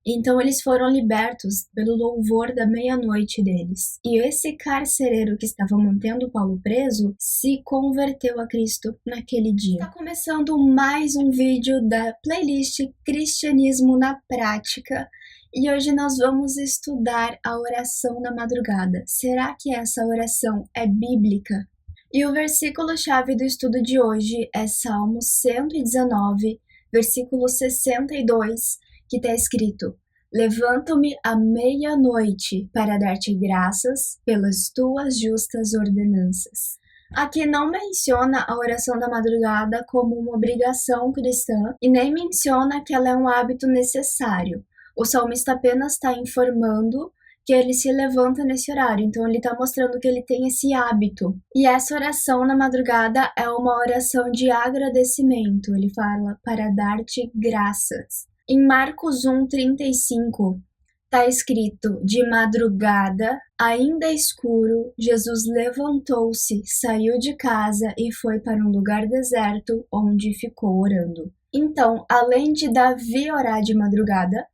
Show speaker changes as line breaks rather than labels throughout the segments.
Então eles foram libertos pelo louvor da meia-noite deles. E esse carcereiro que estava mantendo Paulo preso se converteu a Cristo naquele dia. Está começando mais um vídeo da playlist Cristianismo na Prática. E hoje nós vamos estudar a oração da madrugada. Será que essa oração é bíblica? E o versículo-chave do estudo de hoje é Salmo 119, versículo 62, que está escrito: Levanto-me à meia-noite para dar-te graças pelas tuas justas ordenanças. Aqui não menciona a oração da madrugada como uma obrigação cristã e nem menciona que ela é um hábito necessário. O salmista apenas está informando que ele se levanta nesse horário, então ele está mostrando que ele tem esse hábito. E essa oração na madrugada é uma oração de agradecimento, ele fala para dar-te graças. Em Marcos 1,35 está escrito: de madrugada, ainda escuro, Jesus levantou-se, saiu de casa e foi para um lugar deserto, onde ficou orando. Então, além de Davi orar de madrugada,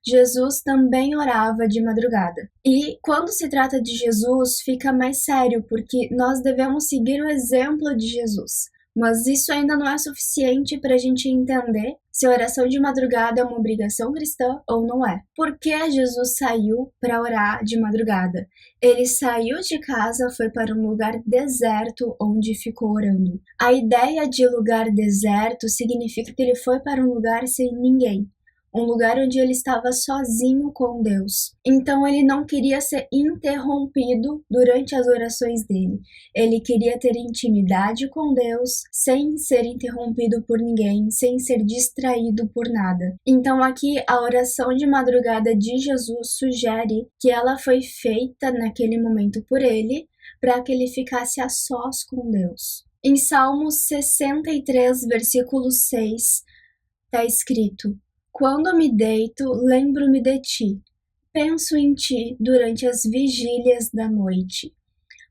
Jesus também orava de madrugada. E quando se trata de Jesus, fica mais sério, porque nós devemos seguir o exemplo de Jesus. Mas isso ainda não é suficiente para a gente entender se a oração de madrugada é uma obrigação cristã ou não é. Por que Jesus saiu para orar de madrugada? Ele saiu de casa, foi para um lugar deserto onde ficou orando. A ideia de lugar deserto significa que ele foi para um lugar sem ninguém. Um lugar onde ele estava sozinho com Deus. Então ele não queria ser interrompido durante as orações dele. Ele queria ter intimidade com Deus sem ser interrompido por ninguém, sem ser distraído por nada. Então aqui a oração de madrugada de Jesus sugere que ela foi feita naquele momento por ele, para que ele ficasse a sós com Deus. Em Salmos 63, versículo 6, está escrito: Quando me deito, lembro-me de ti. Penso em ti durante as vigílias da noite.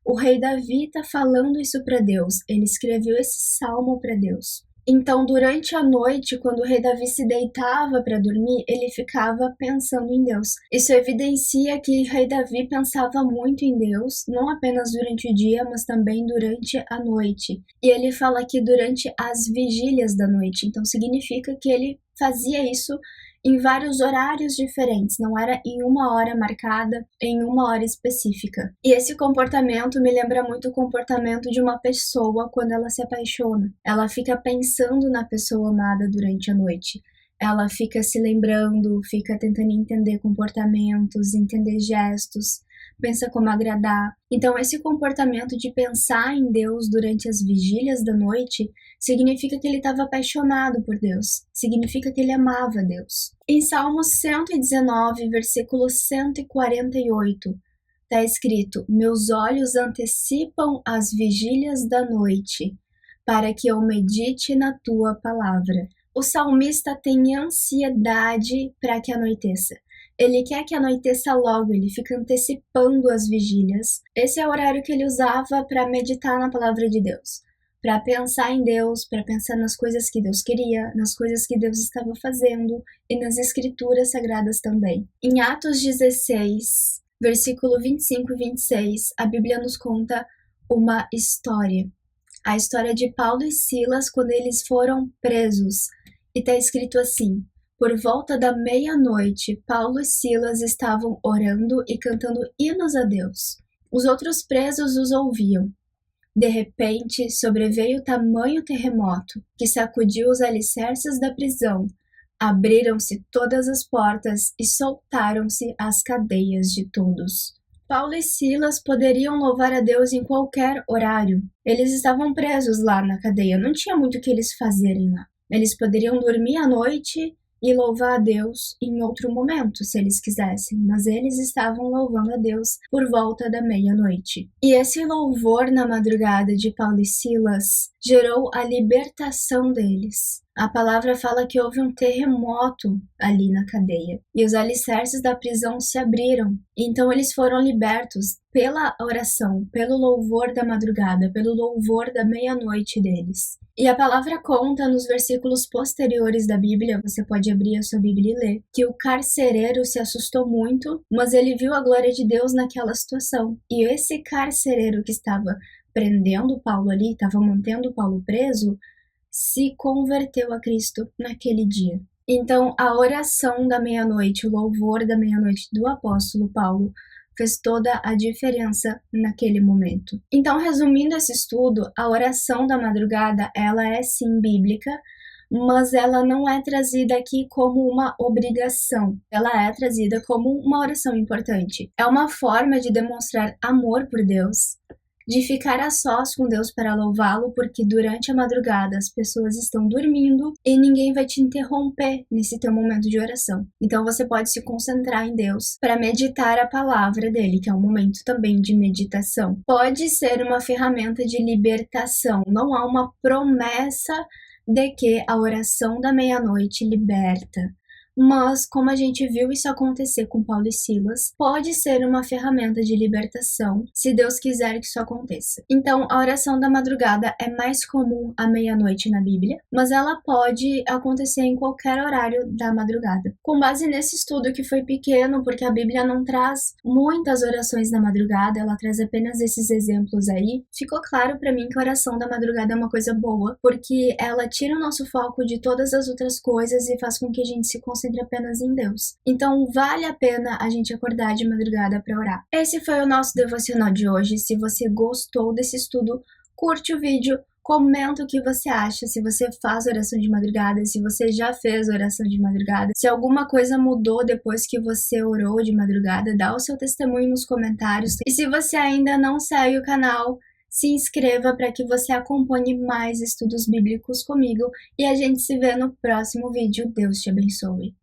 O rei Davi está falando isso para Deus. Ele escreveu esse salmo para Deus. Então, durante a noite, quando o rei Davi se deitava para dormir, ele ficava pensando em Deus. Isso evidencia que o rei Davi pensava muito em Deus, não apenas durante o dia, mas também durante a noite. E ele fala aqui durante as vigílias da noite. Então, significa que ele fazia isso em vários horários diferentes, não era em uma hora marcada, em uma hora específica. E esse comportamento me lembra muito o comportamento de uma pessoa quando ela se apaixona. Ela fica pensando na pessoa amada durante a noite. Ela fica se lembrando, fica tentando entender comportamentos, entender gestos, pensa como agradar. Então, esse comportamento de pensar em Deus durante as vigílias da noite significa que ele estava apaixonado por Deus, significa que ele amava Deus. Em Salmos 119, versículo 148, está escrito: Meus olhos antecipam as vigílias da noite, para que eu medite na tua palavra. O salmista tem ansiedade para que anoiteça. Ele quer que anoiteça logo, ele fica antecipando as vigílias. Esse é o horário que ele usava para meditar na palavra de Deus, para pensar em Deus, para pensar nas coisas que Deus queria, nas coisas que Deus estava fazendo e nas escrituras sagradas também. Em Atos 16, versículo 25 e 26, a Bíblia nos conta uma história. A história de Paulo e Silas quando eles foram presos. E está escrito assim: Por volta da meia-noite, Paulo e Silas estavam orando e cantando hinos a Deus. Os outros presos os ouviam. De repente, sobreveio tamanho terremoto, que sacudiu os alicerces da prisão. Abriram-se todas as portas e soltaram-se as cadeias de todos. Paulo e Silas poderiam louvar a Deus em qualquer horário. Eles estavam presos lá na cadeia, não tinha muito o que eles fazerem lá. Eles poderiam dormir à noite e louvar a Deus em outro momento, se eles quisessem, mas eles estavam louvando a Deus por volta da meia-noite. E esse louvor na madrugada de Paulo e Silas gerou a libertação deles. A palavra fala que houve um terremoto ali na cadeia e os alicerces da prisão se abriram. Então eles foram libertos pela oração, pelo louvor da madrugada, pelo louvor da meia-noite deles. E a palavra conta nos versículos posteriores da Bíblia, você pode abrir a sua Bíblia e ler, que o carcereiro se assustou muito, mas ele viu a glória de Deus naquela situação. E esse carcereiro que estava prendendo Paulo ali, estava mantendo Paulo preso, se converteu a Cristo naquele dia. Então, a oração da meia-noite, o louvor da meia-noite do apóstolo Paulo fez toda a diferença naquele momento. Então, resumindo esse estudo, a oração da madrugada, ela é sim bíblica, mas ela não é trazida aqui como uma obrigação. Ela é trazida como uma oração importante. É uma forma de demonstrar amor por Deus, de ficar a sós com Deus para louvá-lo, porque durante a madrugada as pessoas estão dormindo e ninguém vai te interromper nesse teu momento de oração. Então você pode se concentrar em Deus para meditar a palavra dele, que é um momento também de meditação. Pode ser uma ferramenta de libertação, não há uma promessa de que a oração da meia-noite liberta. Mas, como a gente viu isso acontecer com Paulo e Silas, pode ser uma ferramenta de libertação, se Deus quiser que isso aconteça. Então, a oração da madrugada é mais comum à meia-noite na Bíblia, mas ela pode acontecer em qualquer horário da madrugada. Com base nesse estudo, que foi pequeno, porque a Bíblia não traz muitas orações na madrugada, ela traz apenas esses exemplos aí, ficou claro para mim que a oração da madrugada é uma coisa boa, porque ela tira o nosso foco de todas as outras coisas e faz com que a gente se concentre apenas em Deus. Então vale a pena a gente acordar de madrugada para orar. Esse foi o nosso devocional de hoje. Se você gostou desse estudo, curte o vídeo, comenta o que você acha, se você faz oração de madrugada, se você já fez oração de madrugada, se alguma coisa mudou depois que você orou de madrugada, dá o seu testemunho nos comentários. E se você ainda não segue o canal, se inscreva para que você acompanhe mais estudos bíblicos comigo e a gente se vê no próximo vídeo. Deus te abençoe.